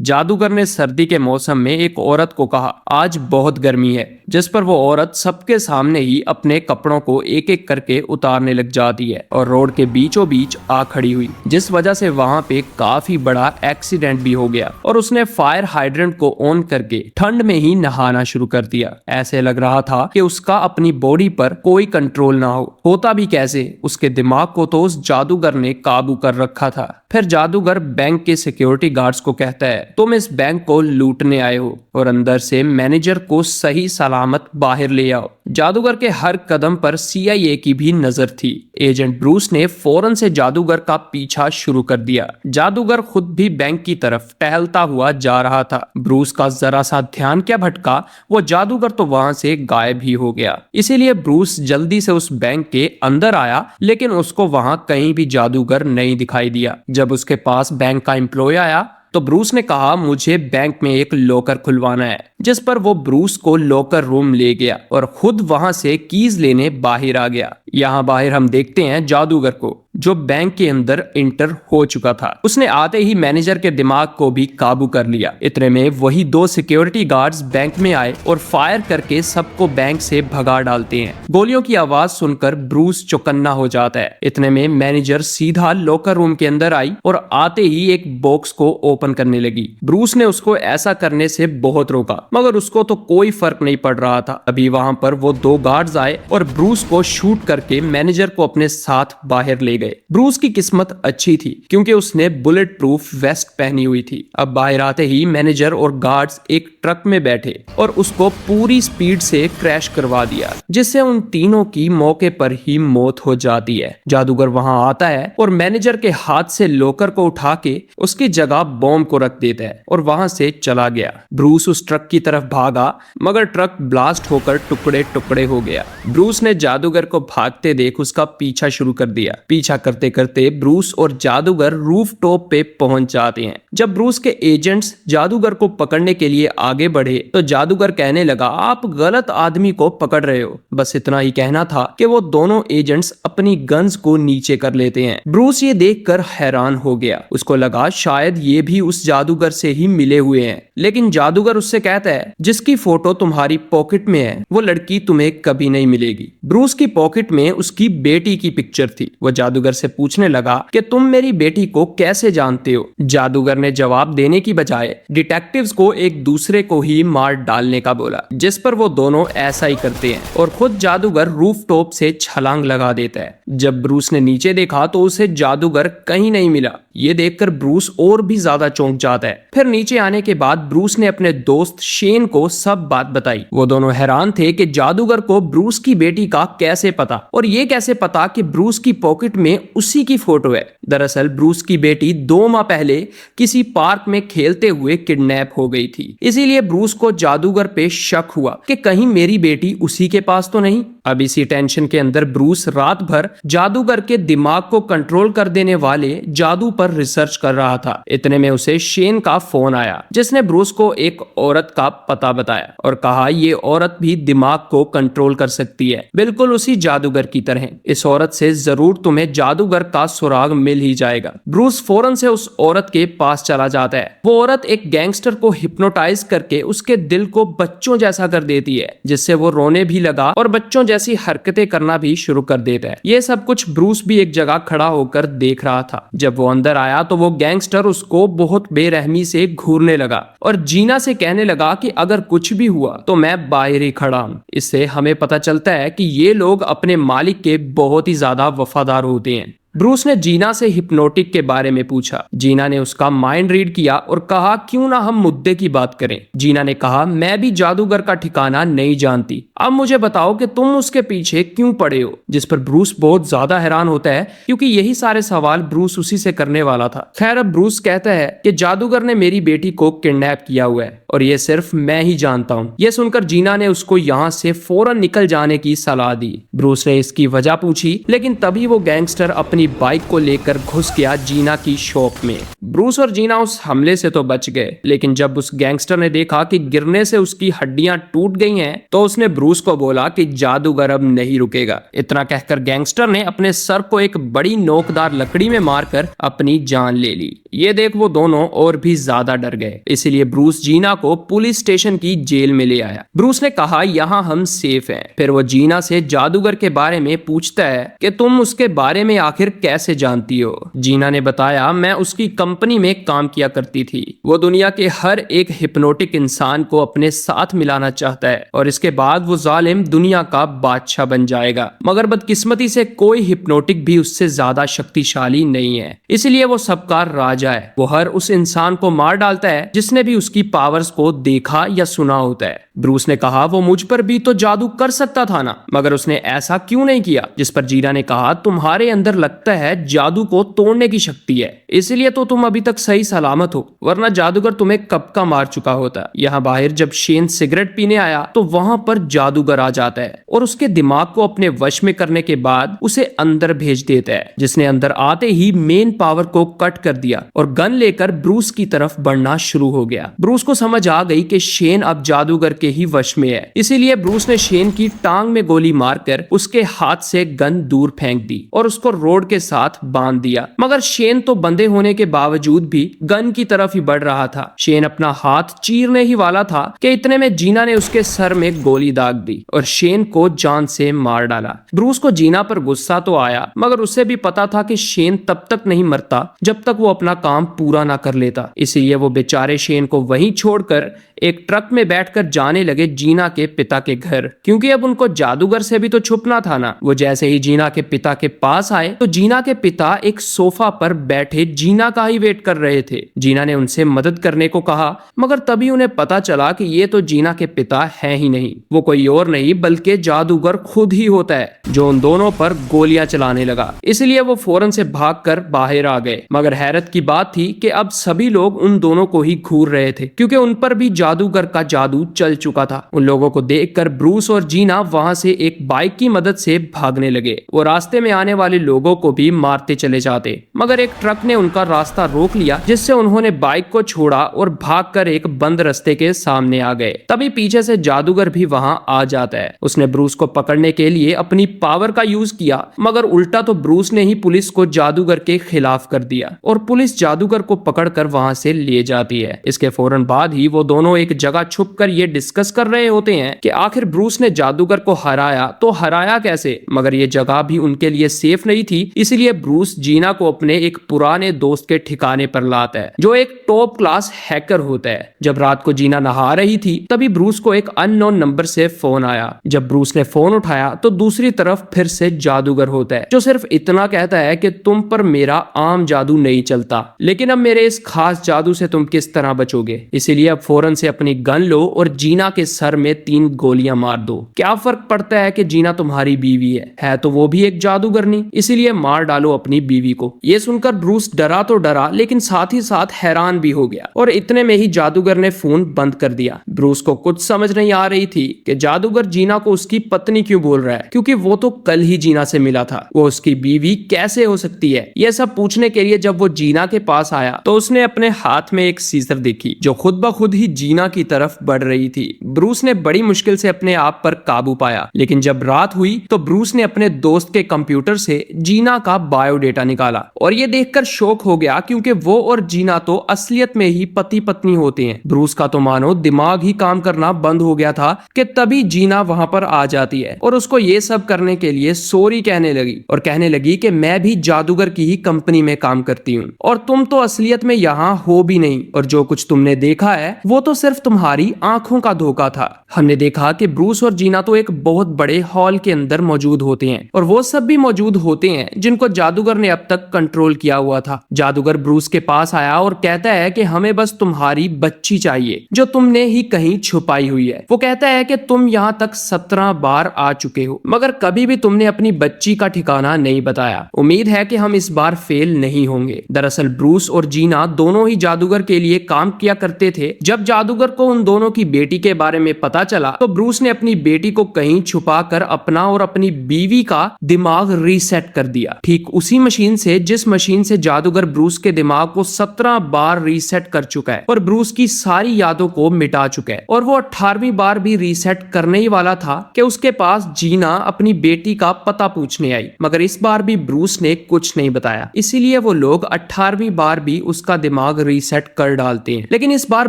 जादूगर ने सर्दी के मौसम में एक औरत को कहा, आज बहुत गर्मी है, जिस पर वो औरत सबके सामने ही अपने कपड़ों को एक एक करके उतारने लग जाती है और रोड के बीचों बीच आ खड़ी हुई, जिस वजह से वहां पे काफी बड़ा एक्सीडेंट भी हो गया और उसने फायर हाइड्रेंट को ऑन करके ठंड में ही नहाना शुरू कर दिया। ऐसे लग रहा था कि उसका अपनी बॉडी पर कोई कंट्रोल ना हो। होता भी कैसे, उसके दिमाग को तो उस जादूगर ने काबू कर रखा था। फिर जादूगर बैंक के सिक्योरिटी गार्ड्स को कहता है, तुम इस बैंक को लूटने आए हो और अंदर से मैनेजर को सही सलामत बाहर ले आओ। जादूगर के हर कदम पर CIA की भी नजर थी। एजेंट ब्रूस ने फौरन से जादूगर का पीछा शुरू कर दिया। जादूगर खुद भी बैंक की तरफ टहलता हुआ जा रहा था। ब्रूस का जरा सा ध्यान क्या भटका, वो जादूगर तो वहां से गायब ही हो गया। इसीलिए ब्रूस जल्दी से उस बैंक के अंदर आया, लेकिन उसको वहां कहीं भी जादूगर नहीं दिखाई दिया। जब उसके पास बैंक का एम्प्लॉय आया तो ब्रूस ने कहा, मुझे बैंक में एक लॉकर खुलवाना है, जिस पर वो ब्रूस को लॉकर रूम ले गया और खुद वहां से कीज लेने बाहर आ गया। यहाँ बाहर हम देखते हैं जादूगर को, जो बैंक के अंदर इंटर हो चुका था। उसने आते ही मैनेजर के दिमाग को भी काबू कर लिया। इतने में वही 2 सिक्योरिटी गार्ड्स बैंक में आए और फायर करके सबको बैंक से भगा डालते हैं। गोलियों की आवाज सुनकर ब्रूस चौकन्ना हो जाता है। इतने में मैनेजर सीधा लॉकर रूम के अंदर आई और आते ही एक बॉक्स को ओपन करने लगी। ब्रूस ने उसको ऐसा करने से बहुत रोका, मगर उसको तो कोई फर्क नहीं पड़ रहा था। अभी वहां पर वो 2 गार्ड्स आए और ब्रूस को शूट करके मैनेजर को अपने साथ बाहर ले गए। ब्रूस की किस्मत अच्छी थी क्योंकि उसने बुलेट प्रूफ वेस्ट पहनी हुई थी। अब बाहर आते ही मैनेजर और गार्ड्स एक ट्रक में बैठे और उसको पूरी स्पीड से क्रैश करवा दिया, जिससे उन तीनों की मौके पर ही मौत हो जाती है। जादूगर वहां आता है और मैनेजर के हाथ से लॉकर को उठा के उसकी जगह बॉम्ब को रख देता है और वहां से चला गया। ब्रूस उस ट्रक की तरफ भागा, मगर ट्रक ब्लास्ट होकर टुकड़े टुकड़े हो गया। ब्रूस ने जादूगर को भागते देख उसका पीछा शुरू कर दिया। पीछा करते करते ब्रूस और जादूगर रूफ टॉप पे पहुंच जाते हैं। जब ब्रूस के एजेंट्स जादूगर को पकड़ने के लिए आगे बढ़े तो जादूगर कहने लगा, आप गलत आदमी को पकड़ रहे हो। बस इतना ही कहना था कि वो दोनों एजेंट्स अपनी गन्स को नीचे कर लेते हैं। ब्रूस ये देखकर हैरान हो गया। उसको लगा शायद ये भी उस जादूगर से ही मिले हुए हैं, लेकिन जादूगर उससे कहता है, जिसकी फोटो तुम्हारी पॉकेट में है वो लड़की तुम्हें कभी नहीं मिलेगी। ब्रूस की पॉकेट में उसकी बेटी की पिक्चर थी। वो जादूगर से पूछने लगा कि तुम मेरी बेटी को कैसे जानते हो। जादूगर ने जवाब देने की बजाय डिटेक्टिव्स को एक दूसरे को ही मार डालने का बोला, जिस पर वो दोनों ऐसा ही करते हैं और खुद जादूगर रूफ टॉप से छलांग लगा देता है। जब ब्रूस ने नीचे देखा तो उसे जादूगर कहीं नहीं मिला। ये देखकर ब्रूस और भी ज्यादा चौंक जाता है। फिर नीचे आने के बाद ब्रूस ने अपने दोस्त शेन को सब बात बताई। वो दोनों हैरान थे कि जादूगर को ब्रूस की बेटी का कैसे पता, और ये कैसे पता कि ब्रूस की पॉकेट में उसी की फोटो है। दरअसल ब्रूस की बेटी 2 माह पहले किसी पार्क में खेलते हुए किडनैप हो गई थी। इसीलिए ब्रूस को जादूगर पे शक हुआ कि कहीं मेरी बेटी उसी के पास तो नहीं। अब इसी टेंशन के अंदर ब्रूस रात भर जादूगर के दिमाग को कंट्रोल कर देने वाले जादू पर रिसर्च कर रहा था। इतने में उसे शेन का फोन आया, जिसने ब्रूस को एक औरत का पता बताया और कहा, ये औरत भी दिमाग को कंट्रोल कर सकती है, बिल्कुल उसी जादूगर की तरह। इस औरत से जरूर तुम्हें जादूगर का सुराग मिल ही जाएगा। ब्रूस फौरन से उस औरत के पास चला जाता है। वो औरत एक गैंगस्टर को हिप्नोटाइज करके उसके दिल को बच्चों जैसा कर देती है, जिससे वो रोने भी लगा और बच्चों जैसी हरकतें करना भी शुरू कर देता है। ये सब कुछ ब्रूस भी एक जगह खड़ा होकर देख रहा था। जब वो अंदर आया तो वो गैंगस्टर उसको बहुत बेरहमी से घूरने लगा और जीना से कहने लगा कि अगर कुछ भी हुआ तो मैं बाहर ही खड़ा हूं। इससे हमें पता चलता है कि ये लोग अपने मालिक के बहुत ही ज्यादा वफादार होते हैं। ब्रूस ने जीना से हिप्नोटिक के बारे में पूछा। जीना ने उसका माइंड रीड किया और कहा, क्यों ना हम मुद्दे की बात करें। जीना ने कहा, मैं भी जादूगर का ठिकाना नहीं जानती, अब मुझे बताओ कि तुम उसके पीछे क्यों पड़े हो। जिस पर ब्रूस बहुत ज्यादा हैरान होता है, क्योंकि यही सारे सवाल ब्रूस उसी से करने वाला था। खैर, अब ब्रूस कहता है कि जादूगर ने मेरी बेटी को किडनैप किया हुआ है और ये सिर्फ मैं ही जानता हूँ। ये सुनकर जीना ने उसको यहाँ से फौरन निकल जाने की सलाह दी। ब्रूस ने इसकी वजह पूछी, लेकिन तभी वो गैंगस्टर अपनी अपनी बाइक को लेकर घुस गया जीना की शॉप में। ब्रूस और जीना उस हमले से तो बच गए, लेकिन जब उस गैंगस्टर ने देखा कि गिरने से उसकी हड्डियां टूट गई हैं, तो उसने ब्रूस को बोला कि जादूगर अब नहीं रुकेगा। इतना कहकर गैंगस्टर ने अपने सर को एक बड़ी नोकदार लकड़ी में मारकर अपनी जान ले ली। ये देख वो दोनों और भी ज्यादा डर गए, इसलिए ब्रूस जीना को पुलिस स्टेशन की जेल में ले आया। ब्रूस ने कहा यहाँ हम सेफ हैं। फिर वो जीना से जादूगर के बारे में पूछता है कि तुम उसके बारे में आखिर कैसे जानती हो। जीना ने बताया मैं उसकी कंपनी में काम किया करती थी। वो दुनिया के हर एक हिप्नोटिक इंसान को अपने साथ मिलाना चाहता है और इसके बाद वो जालिम दुनिया का बादशाह बन जाएगा, मगर बदकिस्मती से कोई हिप्नोटिक भी उससे ज्यादा शक्तिशाली नहीं है, इसलिए वो सबका राजा है। वो हर उस इंसान को मार डालता है जिसने भी उसकी पावर्स को देखा या सुना होता है। ब्रूस ने कहा वो मुझ पर भी तो जादू कर सकता था ना, मगर उसने ऐसा क्यों नहीं किया। जिस पर जीना ने कहा तुम्हारे अंदर लगता है जादू को तोड़ने की शक्ति है, इसलिए तो तुम अभी तक सही सलामत हो, वरना जादूगर तुम्हें कब का मार चुका होता। यहाँ बाहर जब शेन सिगरेट पीने आया तो वहां पर जादूगर आ जाता है और उसके दिमाग को अपने वश में करने के बाद उसे अंदर भेज देता है, जिसने अंदर आते ही मेन पावर को कट कर दिया और गन लेकर ब्रूस की तरफ बढ़ना शुरू हो गया। ब्रूस को समझ आ गई कि शेन अब जादूगर के ही वश में है, इसीलिए ब्रूस ने शेन की टांग में गोली मारकर उसके हाथ से गन दूर फेंक दी और उसको रोड के साथ बांध दिया। मगर शेन तो बंधे होने के बावजूद भी गन की तरफ ही बढ़ रहा था। शेन अपना हाथ चीरने ही वाला था कि इतने में जीना ने उसके सर में गोली दाग दी और शेन को जान से मार डाला। ब्रूस को जीना पर गुस्सा तो आया, मगर उसे भी पता था कि शेन तब तक नहीं मरता जब तक वो अपना काम पूरा ना कर लेता, इसलिए वो बेचारे शेन को वहीं छोड़कर एक ट्रक में बैठकर जाने लगे जीना के पिता के घर, क्योंकि अब उनको जादूगर से भी तो छुपना था ना। वो जैसे ही जीना के पिता के पास आए तो जीना के पिता एक सोफा पर बैठे जीना का ही वेट कर रहे थे। जीना ने उनसे मदद करने को कहा, मगर तभी उन्हें पता चला कि ये तो जीना के पिता है ही नहीं, वो कोई और नहीं बल्कि जादूगर खुद ही होता है, जो उन दोनों पर गोलियां चलाने लगा। इसलिए वो फौरन से भागकर बाहर आ गए। मगर हैरत की बात थी कि अब सभी लोग उन दोनों को ही घूर रहे थे, क्योंकि उन पर भी जादूगर का जादू चल चुका था। उन लोगों को देखकर ब्रूस और जीना वहां से एक बाइक की मदद से भागने लगे। वो रास्ते में आने वाले लोगों को भी मारते चले जाते, मगर एक ट्रक ने उनका रास्ता रोक लिया, जिससे उन्होंने बाइक को छोड़ा और भागकर एक बंद रास्ते के सामने आ गए। तभी पीछे से जादूगर भी वहां आ जाता है। उसने ब्रूस को पकड़ने के लिए अपनी पावर का यूज किया, मगर उल्टा तो ब्रूस ने ही पुलिस को जादूगर के खिलाफ कर दिया और पुलिस जादूगर को पकड़कर वहां से ले जाती है। इसके फौरन बाद ही वो दोनों एक जगह छुपकर ये डिस्कस कर रहे होते हैं कि आखिर ब्रूस ने जादूगर को हराया तो हराया कैसे, मगर ये जगह भी उनके लिए सेफ नहीं थी। इसलिए ब्रूस जीना को अपने एक पुराने दोस्त के ठिकाने पर लाता है, जो एक टॉप क्लास हैकर होता है। जब रात को जीना नहा रही थी तभी ब्रूस को एक अननोन नंबर से फोन आया। जब ब्रूस ने फोन उठाया तो दूसरी तरफ फिर से जादूगर होता है, जो सिर्फ इतना कहता है कि तुम पर मेरा आम जादू नहीं चलता, लेकिन अब मेरे इस खास जादू से तुम किस तरह बचोगे, इसीलिए अब फौरन से अपनी गन लो और जीना के सर में 3 गोलियां मार दो। क्या फर्क पड़ता है कि जीना तुम्हारी बीवी है तो वो भी एक जादूगरनी, इसीलिए मार डालो अपनी बीवी को। ये सुनकर ब्रूस डरा तो डरा, लेकिन साथ ही साथ हैरान भी हो गया और इतने में ही जादूगर ने फोन बंद कर दिया। ब्रूस को कुछ समझ नहीं आ रही थी कि जादूगर जीना को उसकी पत्नी क्यों बोल रहा है, क्योंकि वो तो कल ही जीना से मिला था, वो उसकी बीवी कैसे हो सकती है। यह सब पूछने के लिए जब वो जीना के पास आया तो उसने अपने हाथ में एक सीजर देखी, जो खुद ब खुद ही जीना की तरफ बढ़ रही थी। ब्रूस ने बड़ी मुश्किल से अपने आप पर काबू पाया, लेकिन जब रात हुई तो ब्रूस ने अपने दोस्त के कंप्यूटर से जीना का बायोडेटा निकाला और ये देखकर शॉक हो गया, क्योंकि वो और जीना तो असलियत में ही पति पत्नी होते हैं। ब्रूस का तो मानो दिमाग ही काम करना बंद हो गया था कि तभी जीना वहां पर आ जाती है और उसको ये सब करने के लिए सॉरी कहने लगी और कहने लगी कि मैं भी जादूगर की ही कंपनी में काम करती हूँ और तुम तो असलियत में यहाँ हो भी नहीं, और जो कुछ तुमने देखा है वो तो सिर्फ तुम्हारी आंखों का धोखा था। हमने देखा कि ब्रूस और जीना तो एक बहुत बड़े हॉल के अंदर मौजूद होते हैं और वो सब भी मौजूद होते हैं जिनको जादूगर ने अब तक कंट्रोल किया हुआ था। जादूगर ब्रूस के पास आया और कहता है कि हमें बस तुम्हारी बच्ची चाहिए, जो तुमने ही कहीं छुपाई हुई है। वो कहता है कि तुम यहाँ तक 17 बार आ चुके हो, मगर कभी भी तुमने अपनी बच्ची का ठिकाना नहीं बताया। उम्मीद है कि हम इस बार फेल नहीं होंगे। दरअसल ब्रूस और जीना दोनों ही जादूगर के लिए काम किया करते थे। जब जादूगर जादूगर को उन दोनों की बेटी के बारे में पता चला तो ब्रूस ने अपनी बेटी को कहीं छुपा कर अपना और अपनी बीवी का दिमाग रीसेट कर दिया, ठीक उसी मशीन से जिस मशीन से जादूगर ब्रूस के दिमाग को 17 बार रीसेट कर चुका है और ब्रूस की सारी यादों को मिटा चुका है। और वो 18वीं बार भी रीसेट करने ही वाला था कि उसके पास जीना अपनी बेटी का पता पूछने आई, मगर इस बार भी ब्रूस ने कुछ नहीं बताया, इसीलिए वो लोग 18वीं बार भी उसका दिमाग रीसेट कर डालते हैं। लेकिन इस बार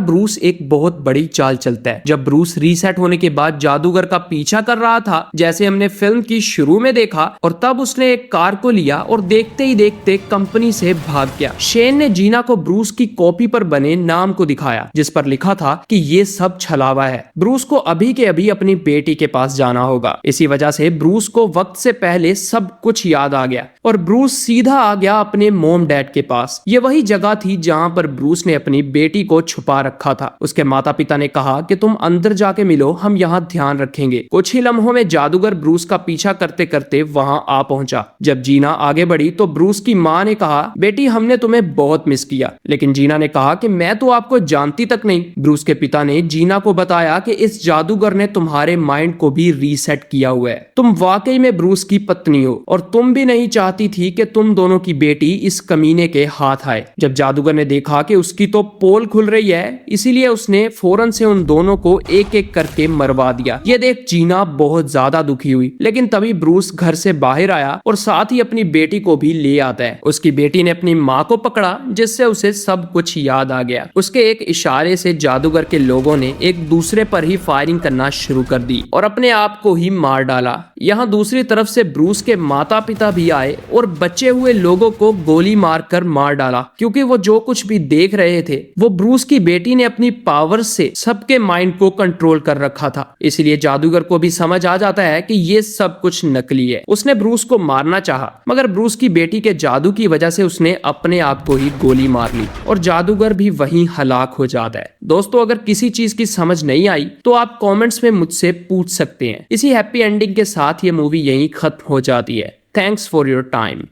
ब्रूस एक बहुत बड़ी चाल चलता है। जब ब्रूस रीसेट होने के बाद जादूगर का पीछा कर रहा था जैसे हमने फिल्म की शुरू में देखा, और तब उसने एक कार को लिया और देखते ही देखते कंपनी से भाग गया। शेन ने जीना को ब्रूस की कॉपी पर बने नाम को दिखाया जिस पर लिखा था कि ये सब छलावा है, ब्रूस को अभी के अभी अपनी बेटी के पास जाना होगा। इसी वजह से ब्रूस को वक्त से पहले सब कुछ याद आ गया और ब्रूस सीधा आ गया अपने मोम डैड के पास। ये वही जगह थी जहां पर ब्रूस ने अपनी बेटी को छुपा रखा था। उसके माता पिता ने कहा कि तुम अंदर जाके मिलो, हम यहाँ ध्यान रखेंगे। कुछ ही लम्हों में जादूगर ब्रूस का पीछा करते करते वहां आ पहुंचा। जब जीना आगे बढ़ी तो ब्रूस की माँ ने कहा, बेटी हमने तुम्हें बहुत मिस किया। लेकिन जीना ने कहा कि मैं तो आपको जानती तक नहीं। ब्रूस के पिता ने जीना को बताया कि इस जादूगर ने तुम्हारे माइंड को भी रीसेट किया हुआ है, तुम वाकई में ब्रूस की पत्नी हो और तुम भी नहीं चाहती थी कि तुम दोनों की बेटी इस कमीने के हाथ आए। जब जादूगर ने देखा कि उसकी तो पोल खुल रही है, इसीलिए उसने फौरन से उन दोनों को एक एक करके मरवा दिया। ये देख जीना बहुत ज्यादा दुखी हुई, लेकिन तभी ब्रूस घर से बाहर आया और साथ ही अपनी बेटी को भी ले आता है। उसकी बेटी ने अपनी माँ को पकड़ा जिससे उसे सब कुछ याद आ गया। उसके एक इशारे से जादूगर के लोगों ने एक दूसरे पर ही फायरिंग करना शुरू कर दी और अपने आप को ही मार डाला। यहाँ दूसरी तरफ से ब्रूस के माता पिता भी आए और बचे हुए लोगों को गोली मारकर मार डाला, क्योंकि वो जो कुछ भी देख रहे थे वो ब्रूस की बेटी ने अपनी पावर से सबके माइंड को कंट्रोल कर रखा था। इसलिए जादूगर को भी समझ आ जाता है कि ये सब कुछ नकली है। उसने ब्रूस को मारना चाहा, मगर ब्रूस की बेटी के जादू की वजह से उसने अपने आप को ही गोली मार ली और जादूगर भी वहीं हलाक हो जाता है। दोस्तों, अगर किसी चीज की समझ नहीं आई तो आप कमेंट्स में मुझसे पूछ सकते हैं। इसी हैप्पी एंडिंग के साथ ये मूवी यहीं खत्म हो जाती है। Thanks for your time.